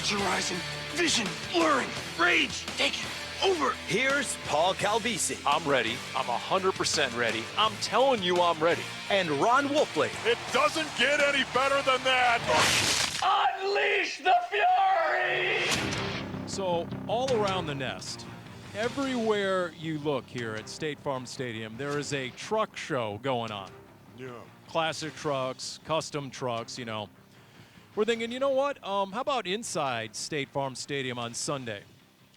Temperature rising, vision blurring, rage taking over. Here's Paul Calvisi. I'm ready. I'm 100% ready. I'm telling you I'm ready. And Ron Wolfley. It doesn't get any better than that. Unleash the fury! So, all around the nest, everywhere you look here at State Farm Stadium, there is a truck show going on. Yeah. Classic trucks, custom trucks, you know. We're thinking, you know what? How about inside State Farm Stadium on Sunday?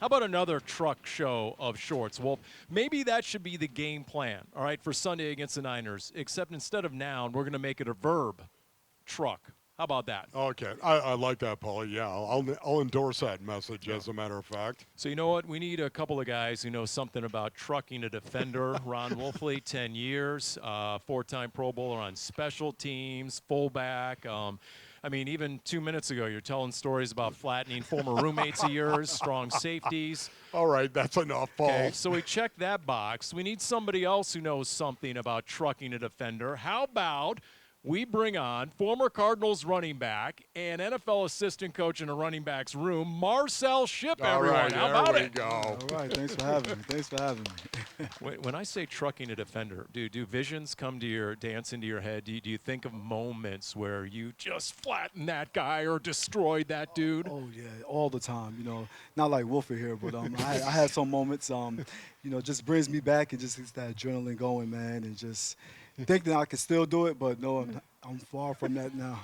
How about another truck show of sorts? Well, maybe that should be the game plan, all right, for Sunday against the Niners, except instead of noun, we're going to make it a verb, truck. How about that? Okay, I like that, Paulie. Yeah, I'll endorse that message, as a matter of fact. So you know what? We need a couple of guys who know something about trucking a defender. Ron Wolfley, 10 years, four-time Pro Bowler on special teams, fullback. I mean, even 2 minutes ago, you're telling stories about flattening former roommates of yours, strong safeties. All right, that's enough, Paul. Okay, so we checked that box. We need somebody else who knows something about trucking a defender. How about we bring on former Cardinals running back and NFL assistant coach in a running back's room, Marcel Shipp, everyone. All right, how about it? Go. All right, thanks for having me. Thanks for having me. When I say trucking a defender, do visions come to dance into your head? Do you think of moments where you just flattened that guy or destroyed that dude? Oh, yeah, all the time. You know, not like Wolfie here, but I had some moments, you know, just brings me back and just gets that adrenaline going, man, and just think that I can still do it, but no, I'm far from that now.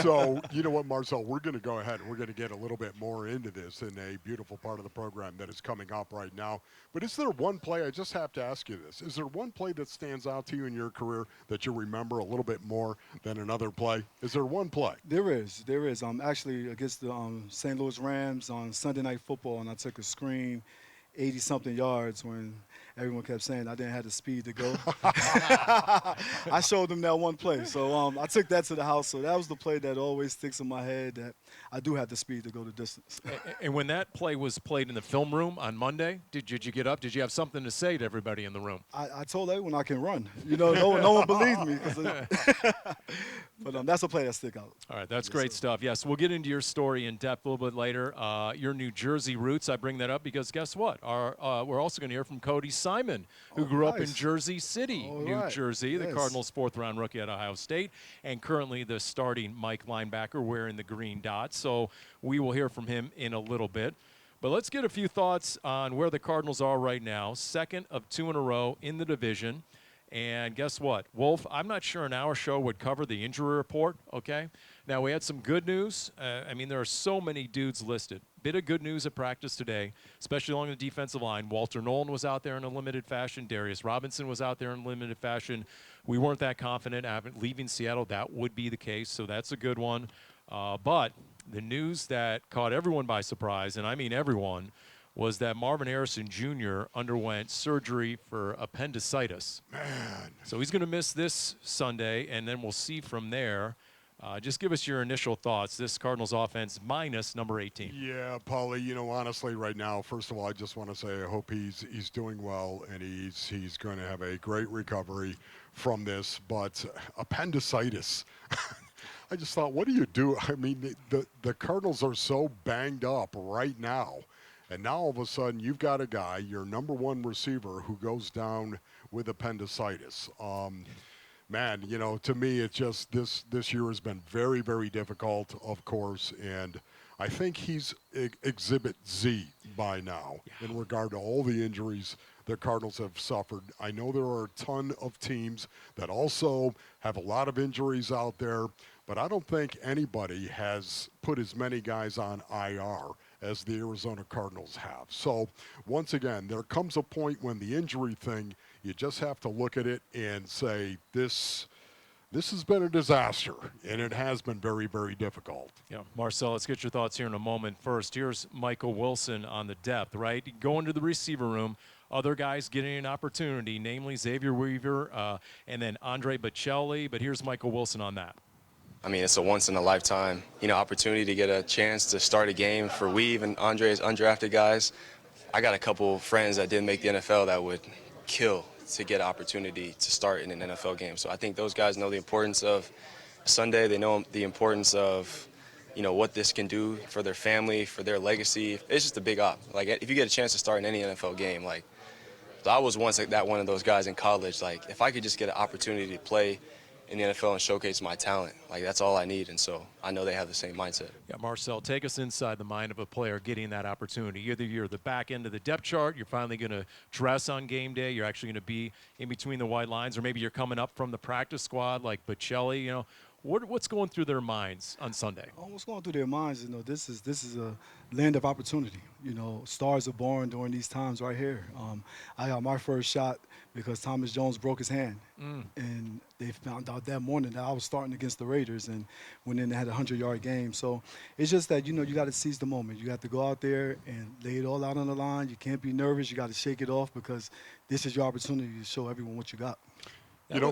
So, you know what, Marcel, we're going to go ahead and we're going to get a little bit more into this in a beautiful part of the program that is coming up right now. But is there one play, I just have to ask you this, is there one play that stands out to you in your career that you remember a little bit more than another play? Is there one play? There is. Actually against the St. Louis Rams on Sunday Night Football, and I took a screen 80-something yards when everyone kept saying I didn't have the speed to go. I showed them that one play. So I took that to the house. So that was the play that always sticks in my head, that I do have the speed to go the distance. And when that play was played in the film room on Monday, did you get up? Did you have something to say to everybody in the room? I told everyone I can run. You know, no one believed me. But that's a play that stick out. All right, that's great stuff. Yes, we'll get into your story in depth a little bit later. Your New Jersey roots, I bring that up because guess what? We're also going to hear from Cody Simon, who grew up in Jersey City, New Jersey, the Cardinals' fourth-round rookie at Ohio State, and currently the starting Mike linebacker wearing the green dots. So we will hear from him in a little bit. But let's get a few thoughts on where the Cardinals are right now. Second of 2 in a row in the division. And guess what? Wolf, I'm not sure an hour show would cover the injury report, okay? Now, we had some good news. I mean, there are so many dudes listed. Bit of good news at practice today, especially along the defensive line. Walter Nolan was out there in a limited fashion. Darius Robinson was out there in limited fashion. We weren't that confident leaving Seattle that would be the case, so that's a good one. But the news that caught everyone by surprise, and I mean everyone, was that Marvin Harrison Jr. underwent surgery for appendicitis. Man. So he's going to miss this Sunday, and then we'll see from there. Just give us your initial thoughts. This Cardinals offense minus number 18. Yeah, Paulie, you know, honestly, right now, first of all, I just want to say I hope he's doing well, and he's going to have a great recovery from this. But appendicitis, I just thought, what do you do? I mean, the Cardinals are so banged up right now. And now all of a sudden you've got a guy, your number one receiver, who goes down with appendicitis. Man, you know, to me, it's just this year has been very, very difficult, of course. And I think he's exhibit Z by now in regard to all the injuries the Cardinals have suffered. I know there are a ton of teams that also have a lot of injuries out there, but I don't think anybody has put as many guys on IR as the Arizona Cardinals have. So, once again, there comes a point when the injury thing, you just have to look at it and say, this has been a disaster, and it has been very, very difficult. Yeah, Marcel, let's get your thoughts here in a moment. First, here's Michael Wilson on the depth, right? Going to the receiver room, other guys getting an opportunity, namely Xavier Weaver and then Andre Bocelli, but here's Michael Wilson on that. I mean, it's a once-in-a-lifetime, opportunity to get a chance to start a game for Weave and Andre's undrafted guys. I got a couple friends that didn't make the NFL that would kill to get an opportunity to start in an NFL game. So I think those guys know the importance of Sunday. They know the importance of what this can do for their family, for their legacy. It's just a big op. Like, if you get a chance to start in any NFL game, like, I was once like that one of those guys in college. Like, if I could just get an opportunity to play in the NFL and showcase my talent, like, that's all I need. And so I know they have the same mindset. Yeah, Marcel, take us inside the mind of a player getting that opportunity. Either you're the back end of the depth chart, you're finally going to dress on game day, you're actually going to be in between the white lines, or maybe you're coming up from the practice squad like Bocelli, What's going through their minds on Sunday? What's going through their minds, this is a land of opportunity. Stars are born during these times right here. I got my first shot because Thomas Jones broke his hand. And they found out that morning that I was starting against the Raiders and went in and had a 100-yard game. So it's just that, you got to seize the moment. You got to go out there and lay it all out on the line. You can't be nervous. You got to shake it off because this is your opportunity to show everyone what you got.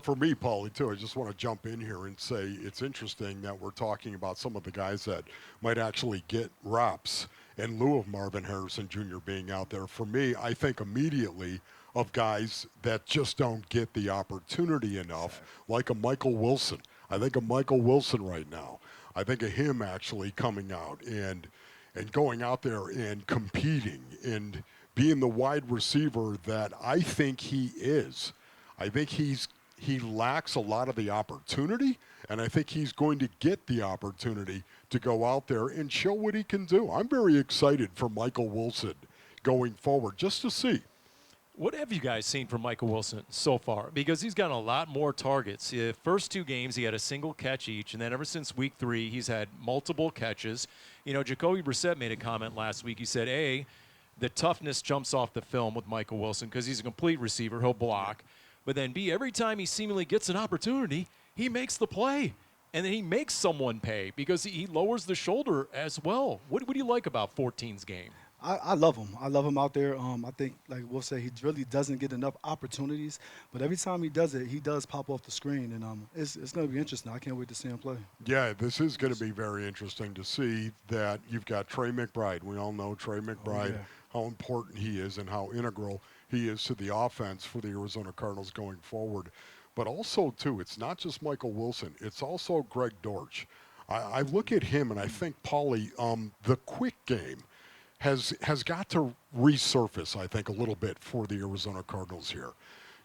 For me, Paulie, too, I just want to jump in here and say it's interesting that we're talking about some of the guys that might actually get reps in lieu of Marvin Harrison Jr. being out there. For me, I think immediately of guys that just don't get the opportunity enough, like a Michael Wilson. I think of Michael Wilson right now. I think of him actually coming out and going out there and competing and being the wide receiver that I think he is. I think he lacks a lot of the opportunity, and I think he's going to get the opportunity to go out there and show what he can do. I'm very excited for Michael Wilson going forward, just to see. What have you guys seen from Michael Wilson so far? Because he's gotten a lot more targets. The first 2 games, he had a single catch each, and then ever since week 3, he's had multiple catches. Jacoby Brissett made a comment last week. He said, A, the toughness jumps off the film with Michael Wilson because he's a complete receiver. He'll block. But then, B, every time he seemingly gets an opportunity, he makes the play. And then he makes someone pay because he lowers the shoulder as well. What do you like about 14's game? I love him. I love him out there. I think, like Wolf said, he really doesn't get enough opportunities. But every time he does it, he does pop off the screen. And it's going to be interesting. I can't wait to see him play. Yeah, this is going to be very interesting to see that you've got Trey McBride. We all know Trey McBride, how important he is and how integral he is to the offense for the Arizona Cardinals going forward. But also, too, it's not just Michael Wilson. It's also Greg Dortch. I look at him and I think, Paulie, the quick game has got to resurface, I think, a little bit for the Arizona Cardinals here.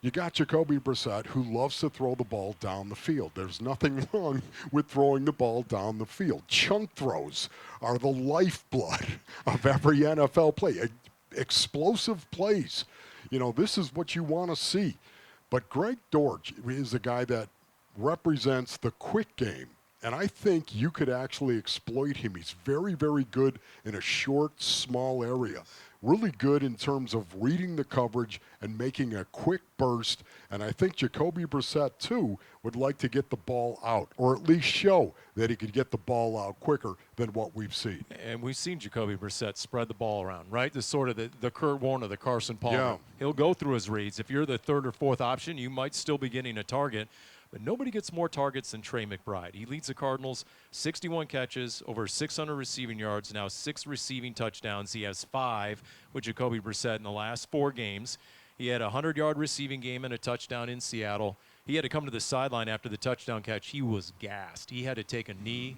You got Jacoby Brissett, who loves to throw the ball down the field. There's nothing wrong with throwing the ball down the field. Chunk throws are the lifeblood of every NFL play. Explosive plays. This is what you want to see. But Greg Dortch is a guy that represents the quick game. And I think you could actually exploit him. He's very, very good in a short, small area. Really good in terms of reading the coverage and making a quick burst. And I think Jacoby Brissett, too, would like to get the ball out, or at least show that he could get the ball out quicker than what we've seen. And we've seen Jacoby Brissett spread the ball around, right? The sort of the Kurt Warner, the Carson Palmer. Yeah. He'll go through his reads. If you're the 3rd or 4th option, you might still be getting a target. But nobody gets more targets than Trey McBride. He leads the Cardinals 61 catches, over 600 receiving yards, now 6 receiving touchdowns. He has 5 with Jacoby Brissett in the last 4 games. He had a 100-yard receiving game and a touchdown in Seattle. He had to come to the sideline after the touchdown catch. He was gassed. He had to take a knee.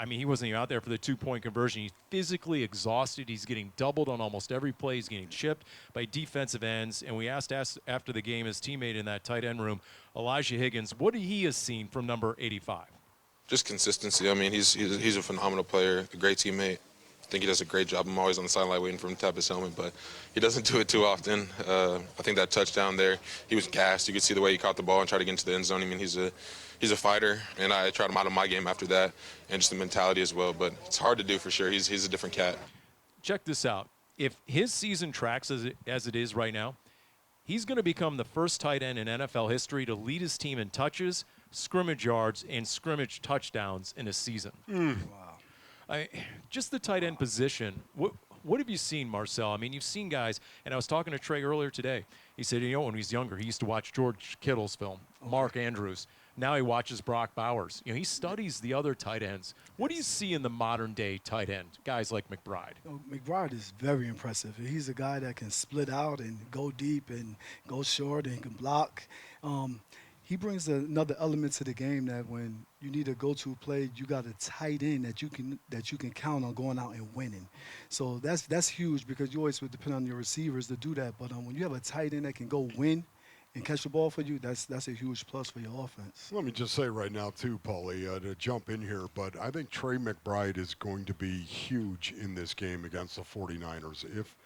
He wasn't even out there for the 2-point conversion. He's physically exhausted. He's getting doubled on almost every play. He's getting chipped by defensive ends. And we asked after the game his teammate in that tight end room, Elijah Higgins, what he has seen from number 85. Just consistency. He's a phenomenal player, a great teammate. I think he does a great job. I'm always on the sideline waiting for him to tap his helmet, but he doesn't do it too often. I think that touchdown there, he was gassed. You could see the way he caught the ball and tried to get into the end zone. He's a fighter, and I tried him out of my game after that, and just the mentality as well. But it's hard to do for sure. He's a different cat. Check this out. If his season tracks as it is right now, he's going to become the first tight end in NFL history to lead his team in touches, scrimmage yards, and scrimmage touchdowns in a season. Wow. Just the tight end position. What have you seen, Marcel? You've seen guys, and I was talking to Trey earlier today. He said, when he was younger, he used to watch George Kittle's film, Mark Andrews. Now he watches Brock Bowers. He studies the other tight ends. What do you see in the modern-day tight end, guys like McBride? McBride is very impressive. He's a guy that can split out and go deep and go short and can block. he brings another element to the game that when you need a go-to play, you got a tight end that you can count on going out and winning. So that's huge because you always would depend on your receivers to do that. But when you have a tight end that can go win and catch the ball for you, that's a huge plus for your offense. Let me just say right now, too, Paulie, to jump in here, but I think Trey McBride is going to be huge in this game against the 49ers. If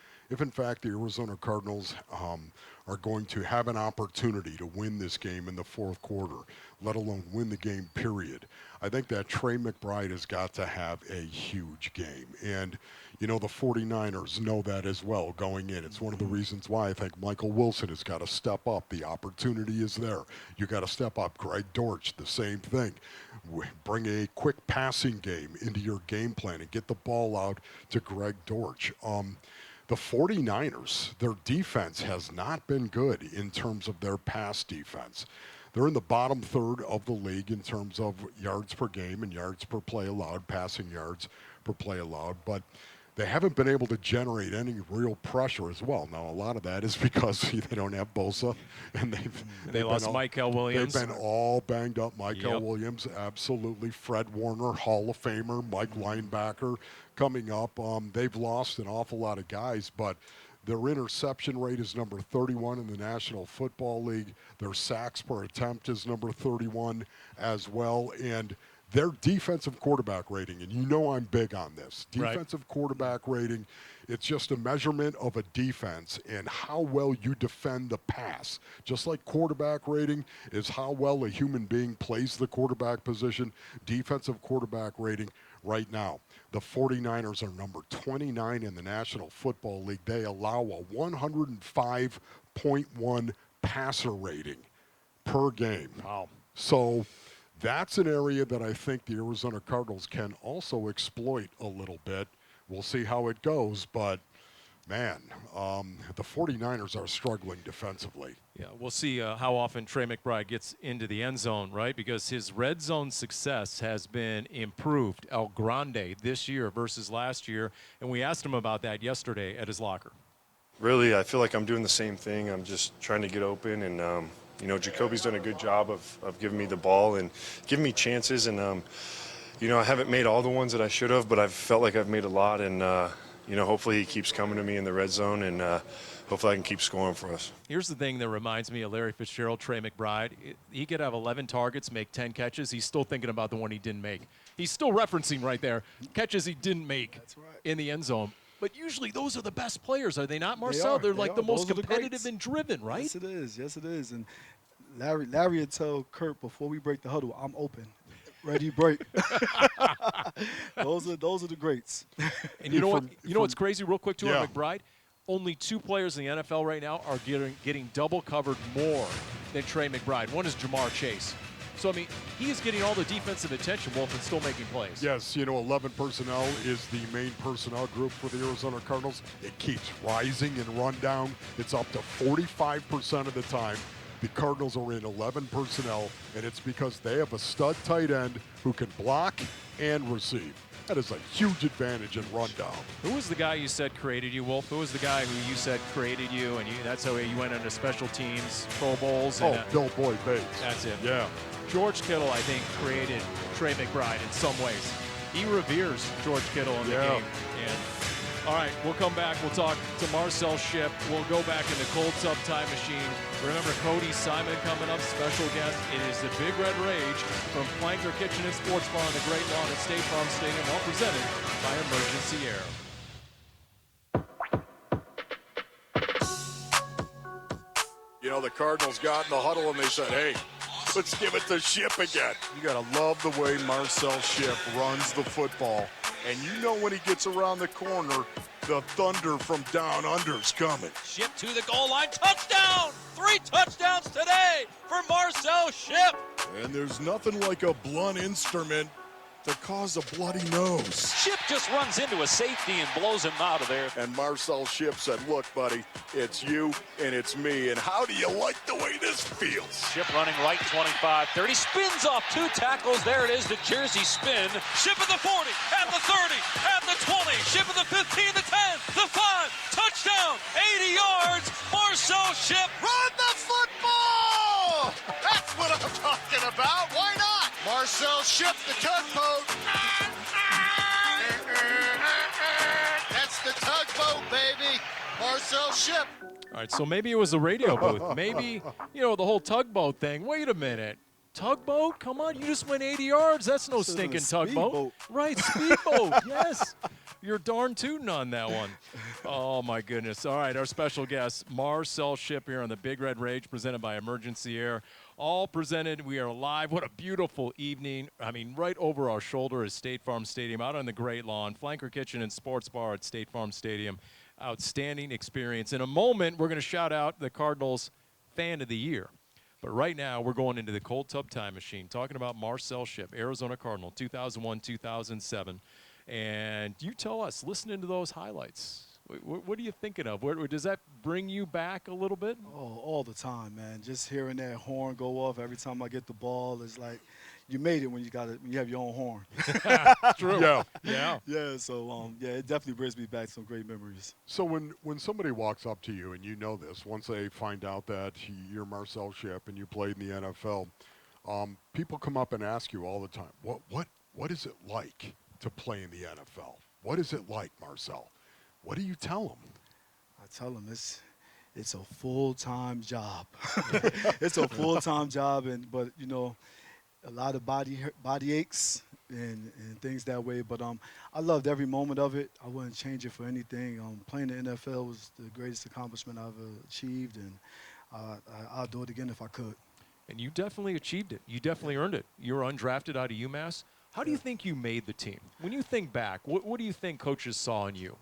in fact, the Arizona Cardinals are going to have an opportunity to win this game in the fourth quarter, let alone win the game, period, I think that Trey McBride has got to have a huge game. And, you know, the 49ers know that as well going in. It's one of the reasons why I think Michael Wilson has got to step up. The opportunity is there. You got to step up. Greg Dortch, the same thing. Bring a quick passing game into your game plan and get the ball out to Greg Dortch. The 49ers, their defense has not been good in terms of their pass defense. They're in the bottom third of the league in terms of yards per game and yards per play allowed, passing yards per play allowed, but they haven't been able to generate any real pressure as well. Now, a lot of that is because they don't have Bosa, and they lost Michael Williams. They've been all banged up. Michael Williams, absolutely. Fred Warner, Hall of Famer. Mike Linebacker coming up. They've lost an awful lot of guys, but their interception rate is number 31 in the National Football League. Their sacks per attempt is number 31 as well, and their defensive quarterback rating, and you know I'm big on this, defensive quarterback rating, it's just a measurement of a defense and how well you defend the pass. Just like quarterback rating is how well a human being plays the quarterback position, defensive quarterback rating right now. The 49ers are number 29 in the National Football League. They allow a 105.1 passer rating per game. Wow. So that's an area that I think the Arizona Cardinals can also exploit a little bit. We'll see how it goes, but, man, the 49ers are struggling defensively. Yeah, we'll see how often Trey McBride gets into the end zone, right? Because his red zone success has been improved, El Grande, this year versus last year, and we asked him about that yesterday at his locker. Really, I feel like I'm doing the same thing. I'm just trying to get open, and you know, Jacoby's done a good job of giving me the ball and giving me chances. And, you know, I haven't made all the ones that I should have, but I've felt like I've made a lot. And, you know, hopefully he keeps coming to me in the red zone, and hopefully I can keep scoring for us. Here's the thing that reminds me of Larry Fitzgerald, Trey McBride. He could have 11 targets, make 10 catches. He's still thinking about the one he didn't make. He's still referencing right there catches he didn't make in the end zone. But usually those are the best players, are they not, Marcel? They're like the most competitive and driven, right? Yes, it is. Yes, it is. And Larry would tell Kurt before we break the huddle, I'm open, ready, break. Those are the greats. And you know what? You know what's crazy, real quick, too, on McBride? Only two players in the NFL right now are getting double covered more than Trey McBride. One is Jamar Chase. So, I mean, he is getting all the defensive attention, Wolf, and still making plays. Yes, you know, 11 personnel is the main personnel group for the Arizona Cardinals. It keeps rising in rundown. It's up to 45% of the time. The Cardinals are in 11 personnel, and it's because they have a stud tight end who can block and receive. That is a huge advantage in rundown. Who was the guy you said created you, Wolf? Who was the guy who you said created you, and that's how you went into special teams, Pro Bowls? And, Bill Boyd Bates. That's it. Yeah. George Kittle, I think, created Trey McBride in some ways. He reveres George Kittle in the game. And all right, we'll come back. We'll talk to Marcel Shipp. We'll go back in the cold tub time machine. Remember, Cody Simon coming up, special guest. It is the Big Red Rage from Flanker Kitchen and Sports Bar on the Great Lawn at State Farm Stadium, all presented by Emergency Air. You know, the Cardinals got in the huddle and they said, hey, let's give it to Shipp again. You got to love the way Marcel Shipp runs the football. And you know when he gets around the corner, the thunder from down under's coming. Shipp to the goal line, touchdown! 3 touchdowns today for Marcel Shipp. And there's nothing like a blunt instrument to cause a bloody nose. Shipp just runs into a safety and blows him out of there. And Marcel Shipp said, look, buddy, it's you and it's me. And how do you like the way this feels? Shipp running right 25, 30, spins off 2 tackles. There it is, the Jersey spin. Shipp at the 40, at the 30, at the 20. Shipp at the 15, the 10, the 5. Touchdown, 80 yards. Marcel Shipp. Run the football! That's what I'm talking about. Why not? Marcel Shipp, the tugboat. That's the tugboat, baby. Marcel Shipp. All right, so maybe it was a radio booth. Maybe, the whole tugboat thing. Wait a minute. Tugboat? Come on, you just went 80 yards. That's no stinking tugboat. Right, speedboat. Yes. You're darn tooting on that one. Oh, my goodness. All right, our special guest, Marcel Shipp here on the Big Red Rage, presented by Emergency Air. All presented. We are live. What a beautiful evening. I mean, right over our shoulder is State Farm Stadium, out on the Great Lawn, Flanker Kitchen and Sports Bar at State Farm Stadium. Outstanding experience. In a moment, we're going to shout out the Cardinals Fan of the Year. But right now, we're going into the cold tub time machine, talking about Marcel Shipp, Arizona Cardinal, 2001-2007. And you tell us, listening to those highlights, what are you thinking of? Does that bring you back a little bit? Oh, all the time, man. Just hearing that horn go off every time I get the ball is like, you made it when you have your own horn. True. Yeah. So it definitely brings me back some great memories. So when somebody walks up to you and you know this, once they find out that you're Marcel Shipp and you played in the NFL, people come up and ask you all the time, what is it like to play in the NFL? What is it like, Marcel? What do you tell them? I tell them it's a full-time job. It's a full-time job, but a lot of body aches and things that way. But I loved every moment of it. I wouldn't change it for anything. Playing the NFL was the greatest accomplishment I've ever achieved, and I'll do it again if I could. And you definitely achieved it. You definitely earned it. You were undrafted out of UMass. How do you think you made the team? When you think back, what do you think coaches saw in you?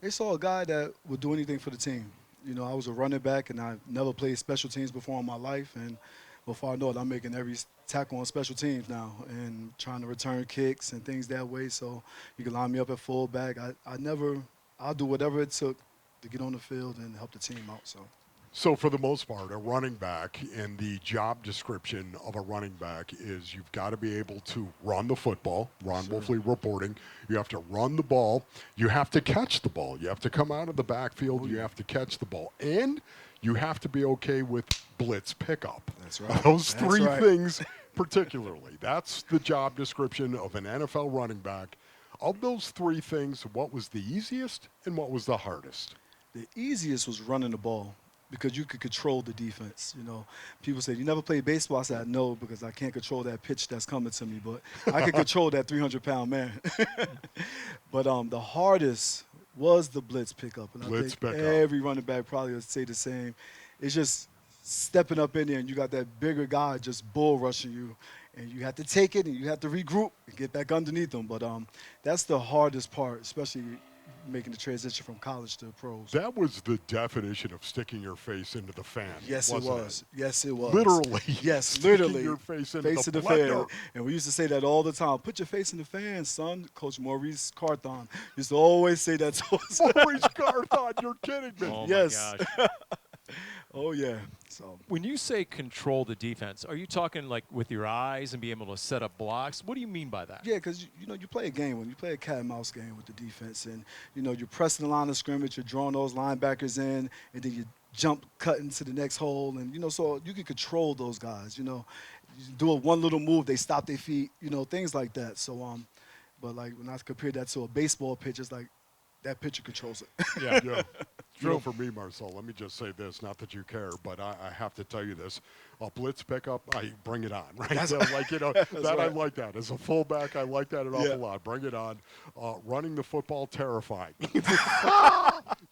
They saw a guy that would do anything for the team. I was a running back, and I never played special teams before in my life. And before I know it, I'm making every tackle on special teams now and trying to return kicks and things that way. So you can line me up at fullback. I'll do whatever it took to get on the field and help the team out. So for the most part, a running back, and the job description of a running back is you've got to be able to run the football. Ron Wolfley reporting. You have to run the ball. You have to catch the ball. You have to come out of the backfield. You have to catch the ball. And you have to be okay with blitz pickup. That's right. Those three things particularly. That's the job description of an NFL running back. Of those three things, what was the easiest and what was the hardest? The easiest was running the ball, because you could control the defense. People say, you never played baseball? I said, no, because I can't control that pitch that's coming to me, but I can control that 300-pound man. But the hardest was the blitz pickup. And I think every running back probably would say the same. It's just stepping up in there, and you got that bigger guy just bull rushing you, and you have to take it, and you have to regroup and get back underneath them. But that's the hardest part, especially making the transition from college to pros. That was the definition of sticking your face into the fan. Yes, it was. Yes, it was. Literally. Yes, literally. Your face into the fan. And we used to say that all the time. Put your face in the fan, son. Coach Maurice Carthon used to always say that to us. Maurice Carthon, you're kidding me. Oh, yes. my gosh. Oh, yeah. So when you say control the defense, are you talking like with your eyes and be able to set up blocks? What do you mean by that? Yeah, because you play a game when you play a cat and mouse game with the defense, and you're pressing the line of scrimmage, you're drawing those linebackers in, and then you jump cutting to the next hole, and so you can control those guys. You do one little move, they stop their feet, things like that. So but like when I compare that to a baseball pitch, it's like that pitcher controls it. Yeah. True for me, Marcel. Let me just say this, not that you care, but I have to tell you this. A blitz pickup, I bring it on, right? I like that. As a fullback, I like that an awful lot. Bring it on. Running the football, terrifying.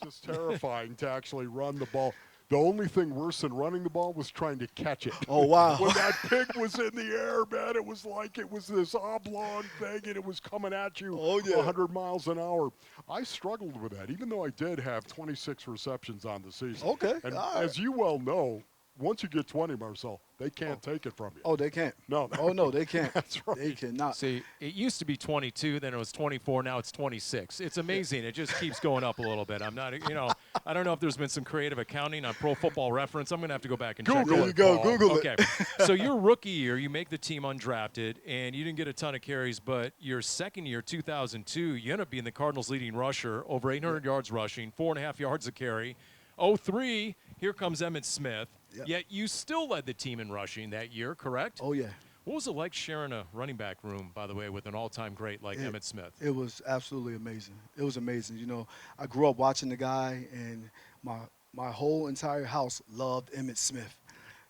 Just terrifying to actually run the ball. The only thing worse than running the ball was trying to catch it. Oh, wow. When that pig was in the air, man, it was like it was this oblong thing, and it was coming at you 100 miles an hour. I struggled with that, even though I did have 26 receptions on the season. Okay. And as you well know, once you get 20, Marcel, they can't take it from you. Oh, they can't. No. Oh, no, they can't. That's right. They cannot. See, it used to be 22, then it was 24, now it's 26. It's amazing. It just keeps going up a little bit. I'm not, I don't know if there's been some creative accounting on Pro Football Reference. I'm going to have to go back and check. There you go. Google it. Okay. So your rookie year, you make the team undrafted, and you didn't get a ton of carries, but your second year, 2002, you end up being the Cardinals' leading rusher, over 800 yards rushing, 4.5 yards a carry. 03, here comes Emmitt Smith. Yet you still led the team in rushing that year, correct? Oh, yeah. What was it like sharing a running back room, by the way, with an all-time great like Emmitt Smith? It was absolutely amazing. It was amazing. You know, I grew up watching the guy, and my whole entire house loved Emmitt Smith.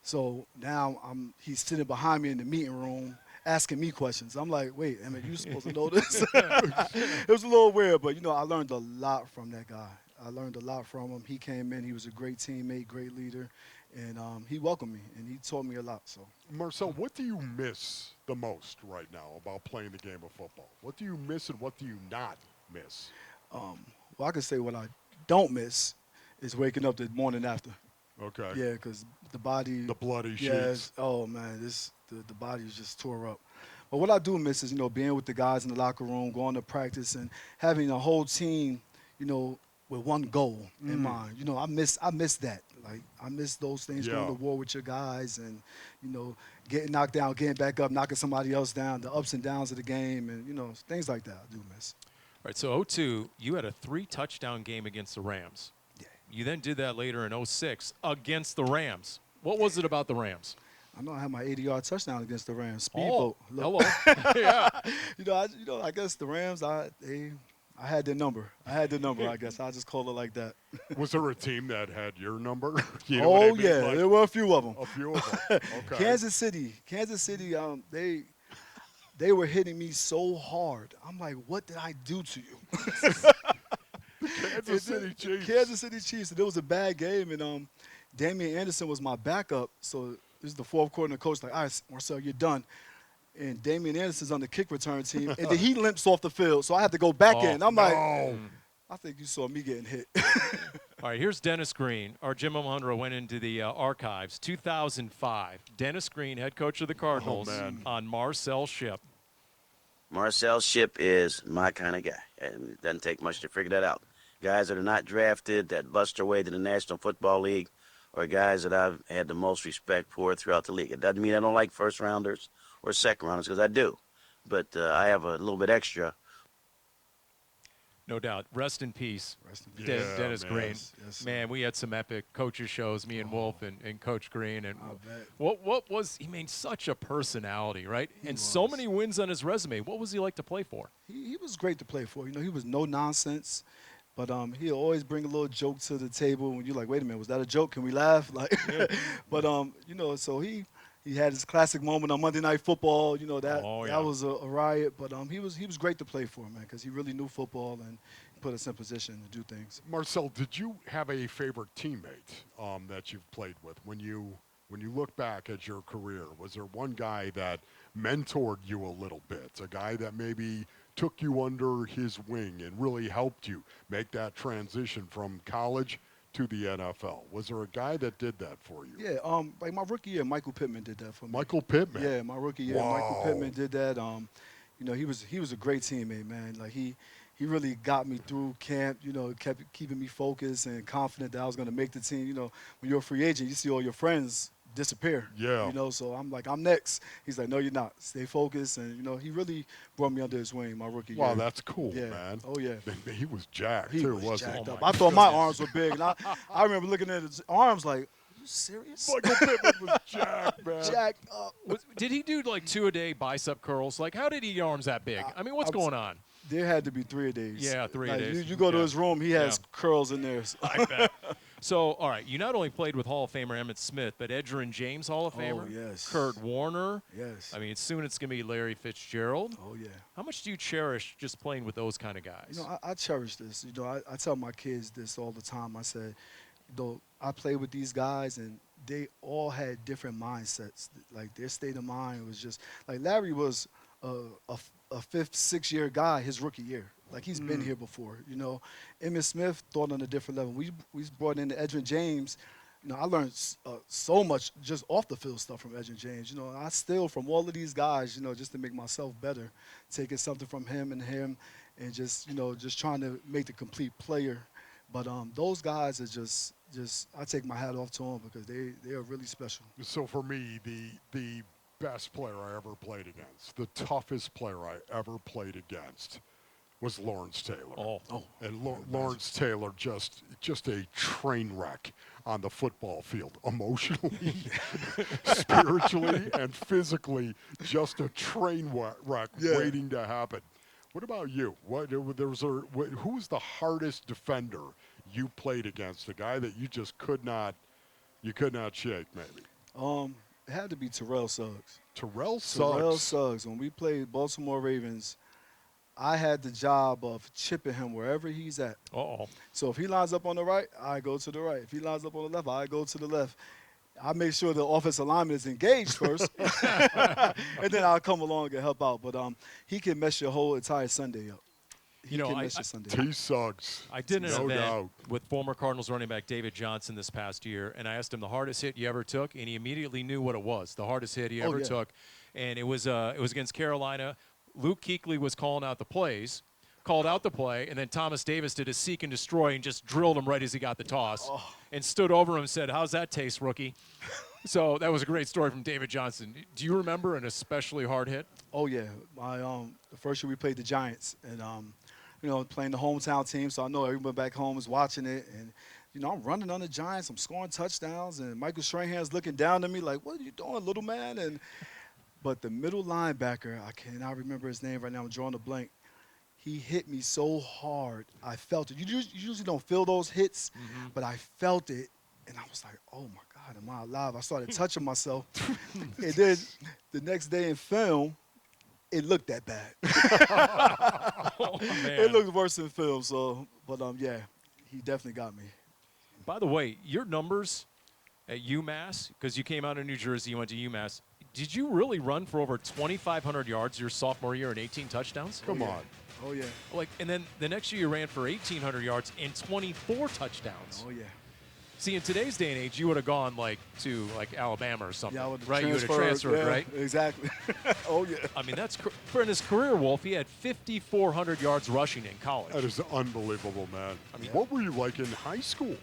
So now he's sitting behind me in the meeting room asking me questions. I'm like, wait, Emmitt, you supposed to know this? It was a little weird, but, you know, I learned a lot from that guy. I learned a lot from him. He came in. He was a great teammate, great leader. And he welcomed me, and he taught me a lot. So, Marcel, what do you miss the most right now about playing the game of football? What do you miss and what do you not miss? well, I can say what I don't miss is waking up the morning after. Okay. Yeah, because the body. The bloody yeah, sheets. Oh, man, the body is just tore up. But what I do miss is, you know, being with the guys in the locker room, going to practice, and having a whole team, you know, with one goal in mind. You know, I miss that. Like, I miss those things, going to war with your guys and, you know, getting knocked down, getting back up, knocking somebody else down, the ups and downs of the game, and, you know, things like that I do miss. All right, so 02, you had a 3-touchdown game against the Rams. Yeah. You then did that later in 06 against the Rams. What was it about the Rams? I know I had my 80-yard touchdown against the Rams. Oh, Speedboat. hello. Yeah. I guess the Rams, I had their number. I guess. I'll just call it like that. Was there a team that had your number? Like, there were a few of them. A few of them. Okay. Kansas City, they were hitting me so hard. I'm like, what did I do to you? Kansas City Chiefs. Kansas City Chiefs. And it was a bad game, and Damian Anderson was my backup. So this is the fourth quarter, and the coach like, all right, Marcel, you're done. And Damian Anderson's on the kick return team, and then he limps off the field, so I had to go back in. I'm like, I think you saw me getting hit. All right, here's Dennis Green. Our Jim Alejandro went into the archives. 2005, Dennis Green, head coach of the Cardinals, on Marcel Shipp. Marcel Shipp is my kind of guy, and it doesn't take much to figure that out. Guys that are not drafted, that bust their way to the National Football League, are guys that I've had the most respect for throughout the league. It doesn't mean I don't like first-rounders or second-rounders, because I do. But I have a little bit extra. No doubt. Rest in peace, Dennis man. Green. Yes, man, we had some epic coaches shows, me and Wolf and Coach Green. And bet. what was he made such a personality, right? And so many wins on his resume. What was he like to play for? He was great to play for. You know, he was no nonsense. But he'll always bring a little joke to the table when you're like, wait a minute, was that a joke? Can we laugh? Like, but you know, so he had his classic moment on Monday Night Football. You know that was a riot. But he was great to play for, man, because he really knew football and put us in position to do things. Marcel, did you have a favorite teammate that you've played with? When you look back at your career, was there one guy that mentored you a little bit, a guy that maybe took you under his wing and really helped you make that transition from college to the NFL? Was there a guy that did that for you? Yeah, like my rookie year, Michael Pittman did that for me. Michael Pittman? Yeah, my rookie year, Michael Pittman did that. You know, he was a great teammate, man. Like he really got me through camp, you know, kept keeping me focused and confident that I was going to make the team. You know, when you're a free agent, you see all your friends disappear. Yeah. You know, so I'm like, I'm next. He's like, no, you're not. Stay focused. And, you know, he really brought me under his wing my rookie year. Wow, that's cool, yeah. man. Oh, yeah. He was jacked, He too, was wasn't jacked he? up. I thought my arms were big. And I remember looking at his arms like, are you serious? Michael Pittman was jacked, man. Jacked up. Did he do like 2-a-day bicep curls? Like, how did he get arms that big? I mean, what's going on? There had to be 3 a days. Yeah, 3 a days. You go to his room, he has curls in there. So. I bet. So, all right, you not only played with Hall of Famer Emmitt Smith, but Edgerrin James, Hall of Famer. Oh, yes. Kurt Warner. Yes. I mean, soon it's going to be Larry Fitzgerald. Oh, yeah. How much do you cherish just playing with those kind of guys? You know, I cherish this. You know, I tell my kids this all the time. I said, though I play with these guys, and they all had different mindsets. Like, their state of mind was just – like, Larry was a fifth, sixth-year guy his rookie year. Like, he's been here before, you know. Emmitt Smith thought on a different level. We brought in Edgerrin James. You know, I learned so much just off the field stuff from Edgerrin James. You know, I steal from all of these guys, you know, just to make myself better, taking something from him and just, you know, just trying to make the complete player. But those guys are just I take my hat off to them because they are really special. So for me, the best player I ever played against, the toughest player I ever played against, was Lawrence Taylor. And Lawrence. Lawrence Taylor just a train wreck on the football field, emotionally, spiritually, and physically, just a train wreck waiting to happen. What about you? Who was the hardest defender you played against? The guy that you just could not shake, maybe? It had to be Terrell Suggs. Terrell Suggs. When we played Baltimore Ravens, I had the job of chipping him wherever he's at. So if he lines up on the right, I go to the right. If he lines up on the left, I go to the left. I make sure the offensive lineman is engaged first, and then I'll come along and help out. But he can mess your whole entire Sunday up. T. Suggs. I did an event with former Cardinals running back David Johnson this past year, and I asked him the hardest hit you ever took, and he immediately knew what it was, the hardest hit he ever took. And it was against Carolina. Luke Kuechly was calling out the plays, called out the play, and then Thomas Davis did a seek and destroy and just drilled him right as he got the toss and stood over him and said, "How's that taste, rookie?" So that was a great story from David Johnson. Do you remember an especially hard hit? Oh, yeah. The first year we played the Giants, and playing the hometown team, so I know everyone back home is watching it. And, I'm running on the Giants. I'm scoring touchdowns, and Michael Strahan's looking down at me like, "What are you doing, little man?" But the middle linebacker, I cannot remember his name right now. I'm drawing a blank. He hit me so hard. I felt it. You usually don't feel those hits, but I felt it, and I was like, "Oh, my God, am I alive?" I started touching myself. And then the next day in film, it looked that bad. It looked worse in film. So, but yeah, he definitely got me. By the way, your numbers at UMass, because you came out of New Jersey, you went to UMass. Did you really run for over 2,500 yards your sophomore year and 18 touchdowns? Come on. Oh, yeah. And then the next year you ran for 1,800 yards and 24 touchdowns. Oh, yeah. See, in today's day and age, you would have gone to Alabama or something, yeah, I would have right? You would have transferred, right? Exactly. Oh, yeah. I mean, for his career, Wolf, he had 5,400 yards rushing in college. That is unbelievable, man. I mean, what were you like in high school?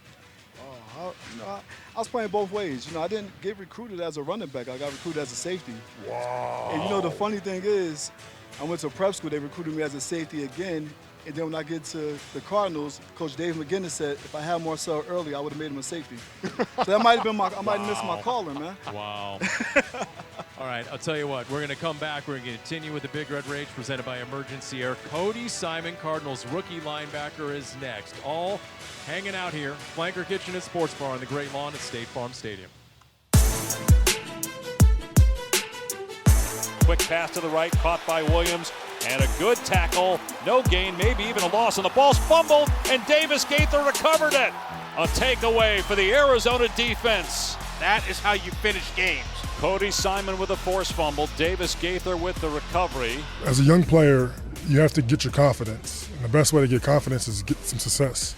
I was playing both ways. I didn't get recruited as a running back. I got recruited as a safety. Wow. And the funny thing is, I went to prep school. They recruited me as a safety again. And then when I get to the Cardinals, Coach Dave McGinnis said, if I had Marcel early, I would have made him a safety. So that might have been I might have missed my calling, man. Wow. All right, I'll tell you what. We're going to come back. We're going to continue with the Big Red Rage presented by Emergency Air. Cody Simon, Cardinals rookie linebacker, is next. All hanging out here, Flanker Kitchen and Sports Bar on the Great Lawn at State Farm Stadium. Quick pass to the right, caught by Williams, and a good tackle. No gain, maybe even a loss, and the ball's fumbled, and Davis Gaither recovered it. A takeaway for the Arizona defense. That is how you finish games. Cody Simon with a forced fumble, Davis Gaither with the recovery. As a young player, you have to get your confidence. And the best way to get confidence is get some success.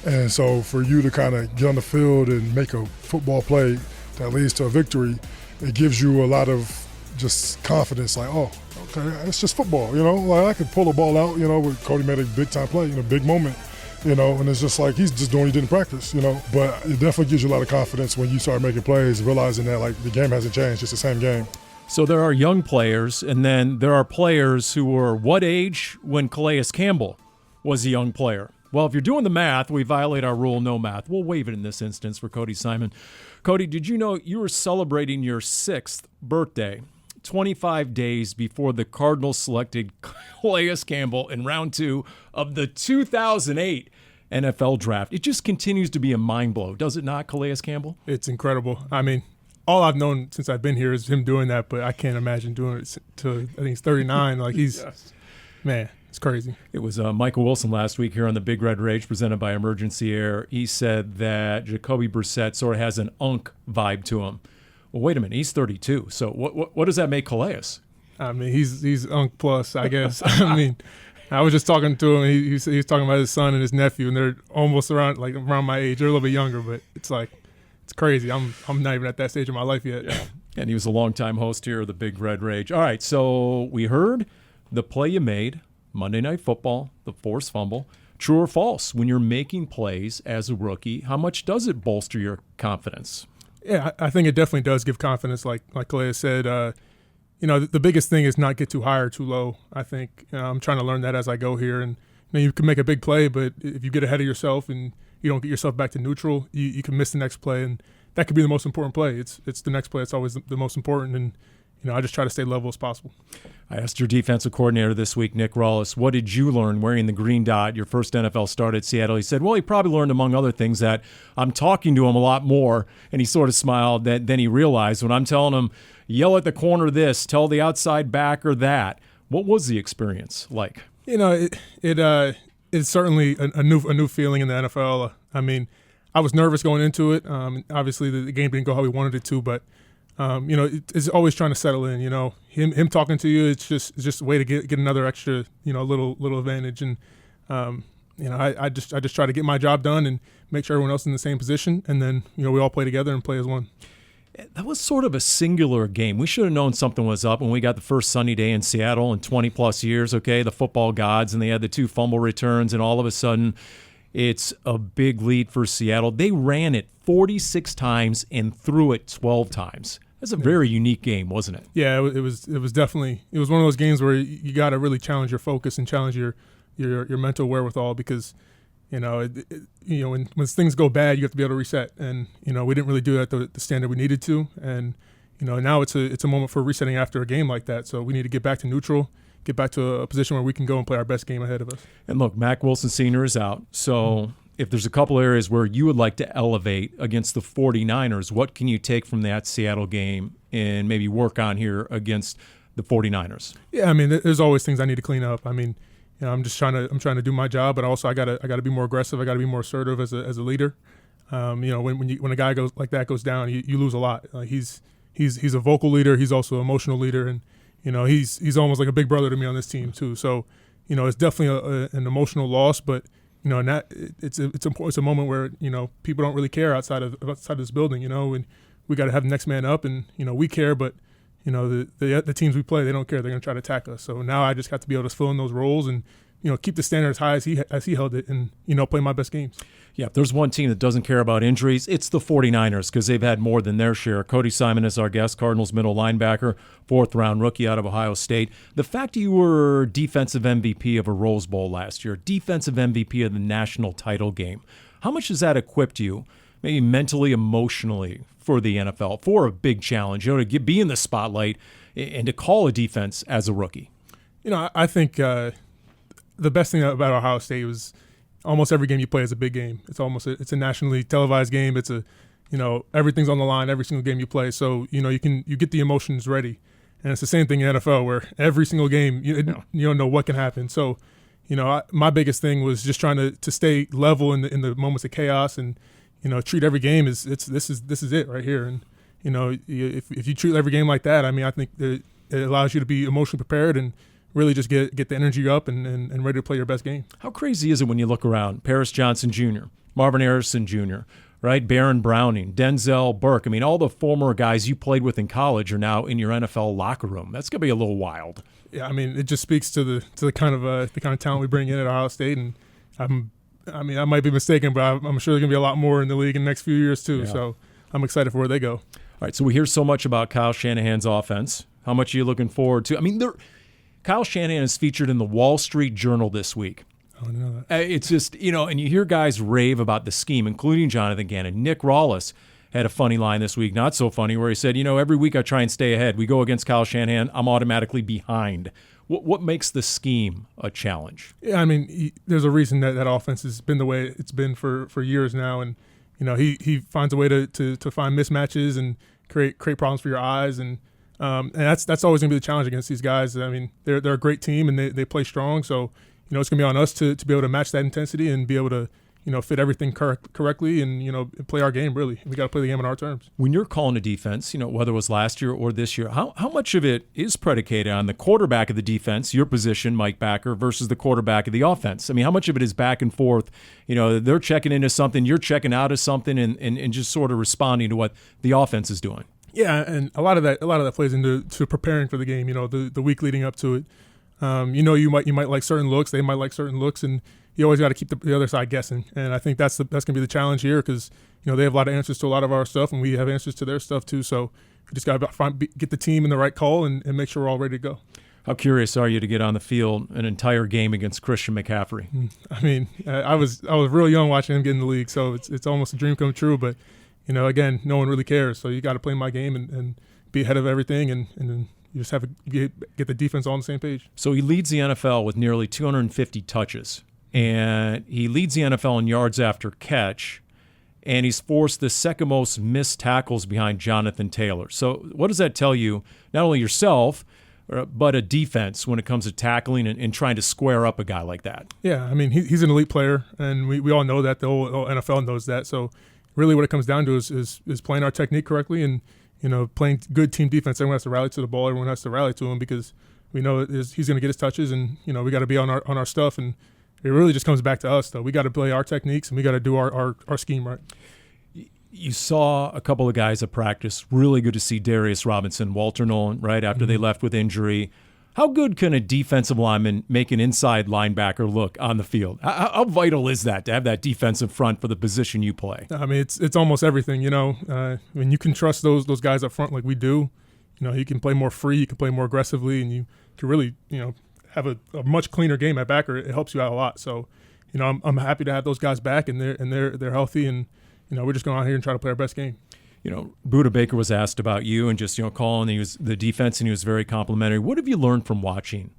And so for you to kind of get on the field and make a football play that leads to a victory, it gives you a lot of just confidence, like, oh, okay, it's just football, Like I could pull the ball out, with Cody made a big-time play, big moment, and it's just like he's just doing what he didn't practice, But it definitely gives you a lot of confidence when you start making plays, realizing that, like, the game hasn't changed, it's the same game. So there are young players, and then there are players who were what age when Calais Campbell was a young player? Well, if you're doing the math, we violate our rule, no math. We'll waive it in this instance for Cody Simon. Cody, did you know you were celebrating your 6th birthday 25 days before the Cardinals selected Calais Campbell in round 2 of the 2008 NFL draft? It just continues to be a mind blow, does it not, Calais Campbell? It's incredible. I mean, all I've known since I've been here is him doing that, but I can't imagine doing it to, I think he's 39. Like he's, yes. Man, it's crazy. It was Michael Wilson last week here on the Big Red Rage presented by Emergency Air. He said that Jacoby Brissett sort of has an unk vibe to him. Well, wait a minute. He's 32. So what does that make Calais? I mean, he's unk plus, I guess. I mean, I was just talking to him. And he was talking about his son and his nephew, and they're almost around my age. They're a little bit younger, but it's like it's crazy. I'm not even at that stage of my life yet. Yeah. And he was a longtime host here of the Big Red Rage. All right, so we heard the play you made Monday Night Football, the forced fumble. True or false? When you're making plays as a rookie, how much does it bolster your confidence? Yeah, I think it definitely does give confidence. Like Calais said, the biggest thing is not get too high or too low. I think I'm trying to learn that as I go here, and you can make a big play, but if you get ahead of yourself and you don't get yourself back to neutral, you can miss the next play, and that could be the most important play. It's the next play that's always the most important, and I just try to stay level as possible. I asked your defensive coordinator this week, Nick Rawlis, what did you learn wearing the green dot your first NFL start at Seattle? He said, well, he probably learned, among other things, that I'm talking to him a lot more, and he sort of smiled. Then he realized when I'm telling him, yell at the corner this, tell the outside backer that. What was the experience like? It's certainly a new feeling in the NFL. I mean, I was nervous going into it. Obviously, the game didn't go how we wanted it to, but it's always trying to settle in. Him talking to you, it's just a way to get another extra little advantage. And I just try to get my job done and make sure everyone else is in the same position, and then we all play together and play as one. That was sort of a singular game. We should have known something was up when we got the first sunny day in Seattle in 20-plus years, okay? The football gods, and they had the 2 fumble returns, and all of a sudden it's a big lead for Seattle. They ran it 46 times and threw it 12 times. That's a very unique game, wasn't it? Yeah, it was definitely – it was one of those games where you got to really challenge your focus and challenge your mental wherewithal because – when things go bad, you have to be able to reset, and we didn't really do that the standard we needed to, and now it's a moment for resetting after a game like that. So we need to get back to neutral, get back to a position where we can go and play our best game ahead of us. And look, Mack Wilson Sr. is out, so if there's a couple areas where you would like to elevate against the 49ers, what can you take from that Seattle game and maybe work on here against the 49ers? Yeah, I mean, there's always things I need to clean up. I mean, I'm trying to do my job, but also I gotta be more aggressive. I gotta be more assertive as a leader. When a guy goes down, you lose a lot. He's a vocal leader. He's also an emotional leader, and he's almost like a big brother to me on this team too. So it's definitely an emotional loss, but it's a moment where people don't really care outside of this building. And we got to have the next man up, and we care, but. The teams we play, they don't care. They're going to try to attack us. So now I just got to be able to fill in those roles and, keep the standard as high as he held it and, play my best games. Yeah, if there's one team that doesn't care about injuries, it's the 49ers because they've had more than their share. Cody Simon is our guest, Cardinals middle linebacker, 4th-round rookie out of Ohio State. The fact you were defensive MVP of a Rose Bowl last year, defensive MVP of the national title game, how much has that equipped you, maybe mentally, emotionally, for the NFL, for a big challenge, to be in the spotlight and to call a defense as a rookie? I think the best thing about Ohio State was almost every game you play is a big game. It's a nationally televised game. It's everything's on the line every single game you play. So you get the emotions ready, and it's the same thing in NFL where every single game you don't know what can happen. So my biggest thing was just trying to stay level in the moments of chaos and. Treat every game as this is it right here, and if you treat every game like that, I mean, I think it allows you to be emotionally prepared and really just get the energy up and ready to play your best game. How crazy is it when you look around? Paris Johnson Jr., Marvin Harrison Jr., right? Baron Browning, Denzel Burke. I mean, all the former guys you played with in college are now in your NFL locker room. That's gonna be a little wild. Yeah, I mean, it just speaks to the kind of talent we bring in at Ohio State, and I might be mistaken, but I'm sure there's going to be a lot more in the league in the next few years too. Yeah. So I'm excited for where they go. All right, so we hear so much about Kyle Shanahan's offense. How much are you looking forward to? I mean, Kyle Shanahan is featured in the Wall Street Journal this week. Oh, I know that. It's just, and you hear guys rave about the scheme, including Jonathan Gannon. Nick Rawlis had a funny line this week, not so funny, where he said, every week I try and stay ahead. We go against Kyle Shanahan, I'm automatically behind. What makes the scheme a challenge? Yeah, I mean, there's a reason that offense has been the way it's been for years now, and he finds a way to find mismatches and create problems for your eyes, and that's always gonna be the challenge against these guys. I mean, they're a great team and they play strong, so it's gonna be on us to be able to match that intensity and be able to fit everything correctly and play our game, really. We got to play the game on our terms. When you're calling a defense, whether it was last year or this year, how much of it is predicated on the quarterback of the defense, your position, Mike Backer, versus the quarterback of the offense? I mean, how much of it is back and forth? They're checking into something, you're checking out of something, and just sort of responding to what the offense is doing. Yeah, and a lot of that plays into preparing for the game, the week leading up to it. You might like certain looks, they might like certain looks, and you always got to keep the other side guessing, and I think that's going to be the challenge here because they have a lot of answers to a lot of our stuff, and we have answers to their stuff too. So we just got to get the team in the right call and make sure we're all ready to go. How curious are you to get on the field an entire game against Christian McCaffrey? I mean, I was real young watching him get in the league, so it's almost a dream come true. But again, no one really cares. So you got to play my game and be ahead of everything, and then you just have to get the defense all on the same page. So he leads the NFL with nearly 250 touches, and he leads the NFL in yards after catch, and he's forced the second most missed tackles behind Jonathan Taylor. So what does that tell you, not only yourself, but a defense when it comes to tackling and trying to square up a guy like that? Yeah, I mean, he's an elite player, and we all know that. The whole NFL knows that. So really what it comes down to is playing our technique correctly and, playing good team defense. Everyone has to rally to the ball. Everyone has to rally to him because we know he's going to get his touches, and, we got to be on our stuff. And it really just comes back to us, though. We got to play our techniques, and we got to do our scheme right. You saw a couple of guys at practice. Really good to see Darius Robinson, Walter Nolan, right after they left with injury. How good can a defensive lineman make an inside linebacker look on the field? How vital is that to have that defensive front for the position you play? I mean, it's almost everything, when you can trust those guys up front like we do, you can play more free, you can play more aggressively, and you can really, have a much cleaner game at backer. It helps you out a lot. So, I'm happy to have those guys back, and they're healthy, and we're just going out here and try to play our best game. Budda Baker was asked about you and just, calling the defense, and he was very complimentary. What have you learned from watching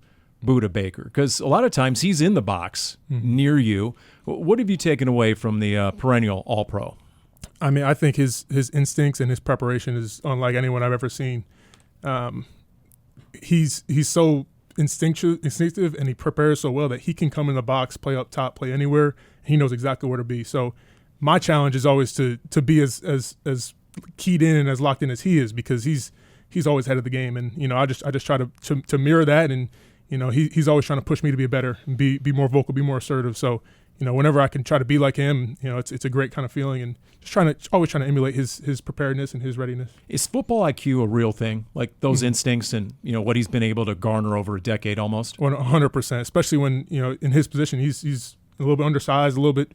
Budda Baker? Because a lot of times he's in the box near you. What have you taken away from the perennial All-Pro? I mean, I think his instincts and his preparation is unlike anyone I've ever seen. He's so instinctive, and he prepares so well that he can come in the box, play up top, play anywhere. He knows exactly where to be. So my challenge is always to be as keyed in and as locked in as he is, because he's always ahead of the game, and I just try to mirror that, and he's always trying to push me to be better and be more vocal, be more assertive. So whenever I can try to be like him, it's a great kind of feeling, and just always trying to emulate his preparedness and his readiness. Is football IQ a real thing, like those instincts and what he's been able to garner over a decade almost? 100%, especially when in his position he's a little bit undersized, a little bit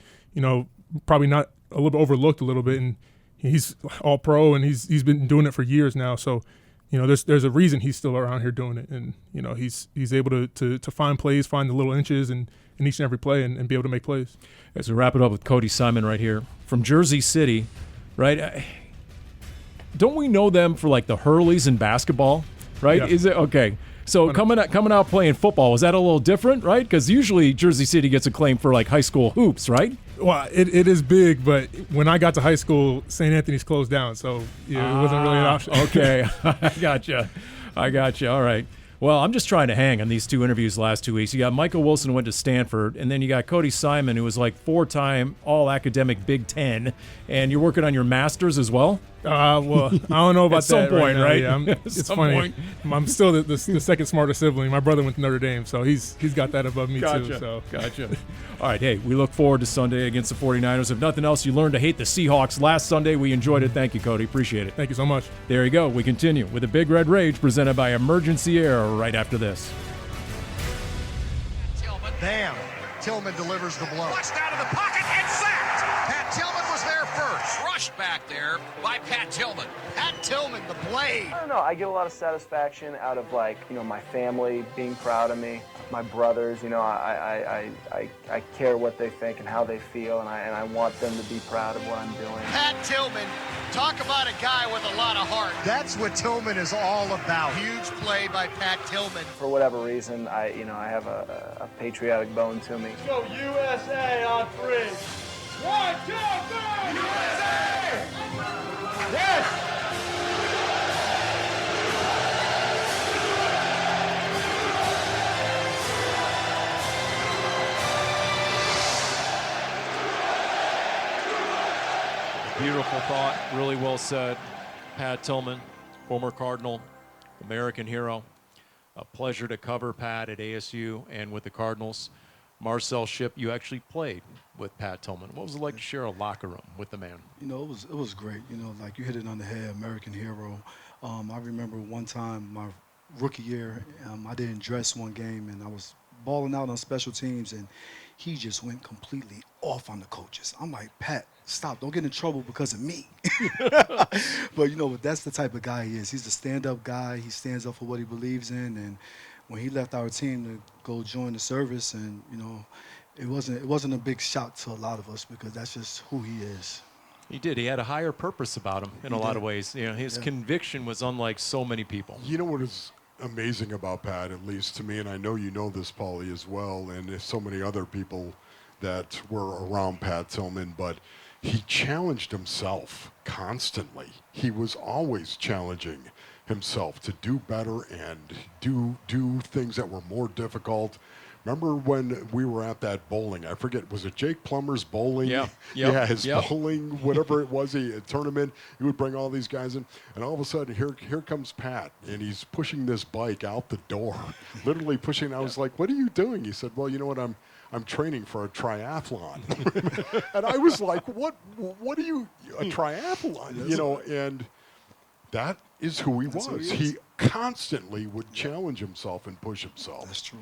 probably not a little bit overlooked a little bit, and he's all pro, and he's been doing it for years now. So, there's a reason he's still around here doing it, and he's able to find plays, find the little inches in each and every play, and be able to make plays. As we wrap it up with Cody Simon right here from Jersey City, right? Don't we know them for like the Hurleys in basketball, right? Yeah. Is it okay? So coming out playing football, was that a little different, right? Because usually Jersey City gets acclaimed for like high school hoops, right? Well, it is big, but when I got to high school, St. Anthony's closed down, so it wasn't really an option. Okay, I gotcha. All right. Well, I'm just trying to hang on these two interviews the last 2 weeks. You got Michael Wilson, who went to Stanford, and then you got Cody Simon, who was like 4-time All-Academic Big Ten, and you're working on your master's as well? Well, I don't know about At some that point, right? Yeah, it's funny. Point. I'm still the second smartest sibling. My brother went to Notre Dame, so he's got that above me too. So Gotcha. All right, hey, we look forward to Sunday against the 49ers. If nothing else, you learned to hate the Seahawks last Sunday. We enjoyed it. Thank you, Cody. Appreciate it. Thank you so much. There you go. We continue with the Big Red Rage presented by Emergency Air right after this. Bam. Tillman delivers the blow. Flushed out of the pocket and sacked. Pat Tillman was there first. Rushed back there by Pat Tillman. Pat Tillman, the blade. I don't know. I get a lot of satisfaction out of my family being proud of me, my brothers. I care what they think and how they feel, and I want them to be proud of what I'm doing. Pat Tillman, talk about a guy with a lot of heart. That's what Tillman is all about. Huge play by Pat Tillman. For whatever reason, I have a patriotic bone to me. Let's go USA on 3. 1, 2, 3. USA! Yes! Beautiful thought, really well said. Pat Tillman, former Cardinal, American hero. A pleasure to cover Pat at ASU and with the Cardinals. Marcel Shipp, you actually played with Pat Tillman. What was it like to share a locker room with the man? It was great. Like you hit it on the head, American hero. I remember one time my rookie year, I didn't dress one game, and I was balling out on special teams, and he just went completely off on the coaches. I'm like, Pat, stop. Don't get in trouble because of me. But that's the type of guy he is. He's a stand-up guy. He stands up for what he believes in. And when he left our team to go join the service, and it wasn't a big shock to a lot of us because that's just who he is. He did. He had a higher purpose about him in a lot of ways. His conviction was unlike so many people. You know what is amazing about Pat, at least to me, and I know you know this, Paulie, as well, and there's so many other people that were around Pat Tillman, but he challenged himself constantly. He was always challenging himself to do better and do things that were more difficult. Remember when we were at that bowling? I forget, was it Jake Plummer's bowling? Yeah, his bowling, whatever it was, a tournament. He would bring all these guys in, and all of a sudden, here comes Pat, and he's pushing this bike out the door, literally pushing. I was like, "What are you doing?" He said, "Well, you know what? I'm training for a triathlon." And I was like, "What are you, a triathlon?" And that is who he was. He constantly would challenge himself and push himself. That's true.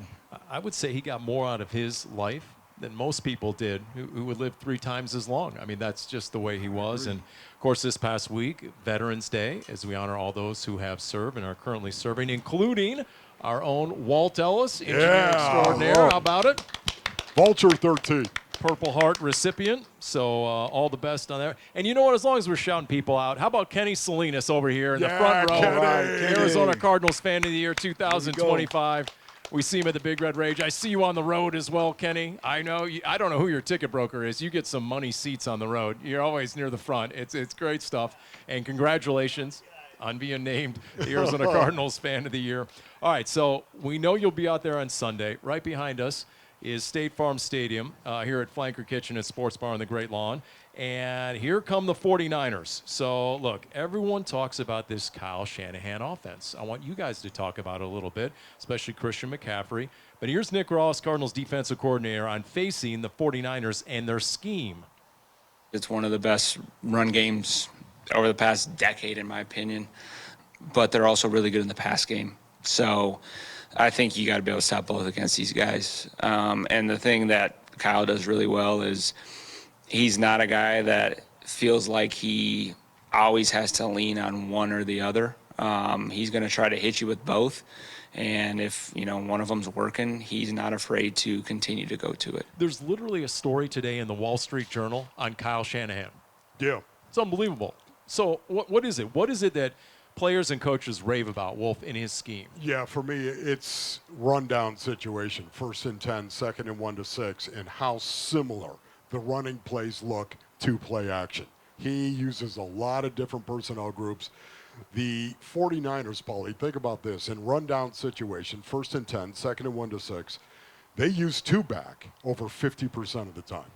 I would say he got more out of his life than most people did who would live 3 times as long. I mean, that's just the way he was. And, of course, this past week, Veterans Day, as we honor all those who have served and are currently serving, including our own Walt Ellis, engineer extraordinaire. How about it? Vulture 13. Purple Heart recipient, so all the best on that. And you know what? As long as we're shouting people out, how about Kenny Salinas over here in the front row? Arizona Cardinals Fan of the Year 2025. We see him at the Big Red Rage. I see you on the road as well, Kenny. I know. I don't know who your ticket broker is. You get some money seats on the road. You're always near the front. It's great stuff. And congratulations on being named the Arizona Cardinals Fan of the Year. All right, so we know you'll be out there on Sunday. Right behind us is State Farm Stadium here at Flanker Kitchen and Sports Bar on the Great Lawn. And here come the 49ers. So, look, everyone talks about this Kyle Shanahan offense. I want you guys to talk about it a little bit, especially Christian McCaffrey. But here's Nick Ross, Cardinals defensive coordinator, on facing the 49ers and their scheme. It's one of the best run games over the past decade, in my opinion. But they're also really good in the pass game. So I think you got to be able to stop both against these guys. And the thing that Kyle does really well is he's not a guy that feels like he always has to lean on one or the other. He's going to try to hit you with both. And if, one of them's working, he's not afraid to continue to go to it. There's literally a story today in the Wall Street Journal on Kyle Shanahan. Yeah. It's unbelievable. So what is it? What is it that players and coaches rave about Wolf in his scheme? Yeah, for me, it's rundown situation. 1st and 10, 2nd and 1 to 6, and how similar the running plays look to play action. He uses a lot of different personnel groups. The 49ers, Paulie, think about this. In rundown situation, 1st and 10, 2nd and 1 to 6, they use 2-back over 50% of the time.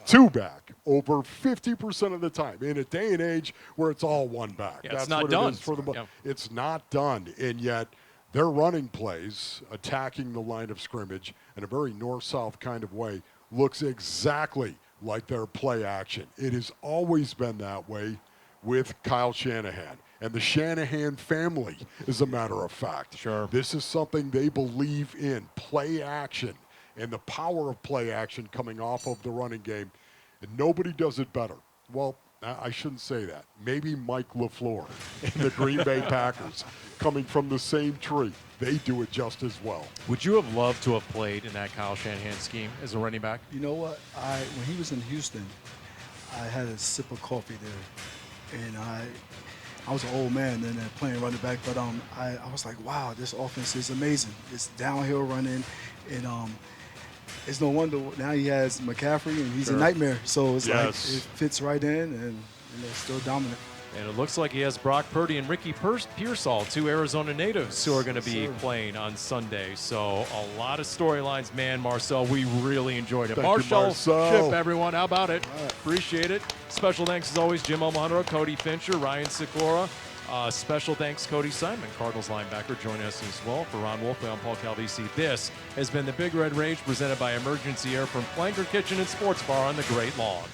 2-back over 50% of the time in a day and age where it's all 1-back. Yeah, that's not done. It's not done, and yet they're running plays, attacking the line of scrimmage in a very north-south kind of way, looks exactly like their play action. It has always been that way with Kyle Shanahan and the Shanahan family, as a matter of fact. Sure. This is something they believe in, play action, and the power of play action coming off of the running game. And nobody does it better. Well, I shouldn't say that. Maybe Mike LaFleur and the Green Bay Packers, coming from the same tree, they do it just as well. Would you have loved to have played in that Kyle Shanahan scheme as a running back? You know what? When he was in Houston, I had a sip of coffee there, and I was an old man then playing running back, but I was like, wow, this offense is amazing. It's downhill running, and it's no wonder now he has McCaffrey, and he's a nightmare. So it's like it fits right in, and still dominant. And it looks like he has Brock Purdy and Ricky Pearsall, 2 Arizona natives who are going to be playing on Sunday. So a lot of storylines, man. Marcel, we really enjoyed it. Marcel Shipp, everyone. How about it? Appreciate it. Special thanks, as always, Jim Alejandro, Cody Fincher, Ryan Sikora. Special thanks, Cody Simon, Cardinals linebacker, joining us as well. For Ron Wolfley, I'm Paul Calvisi. This has been the Big Red Rage, presented by Emergency Air from Flanker Kitchen and Sports Bar on the Great Lawn.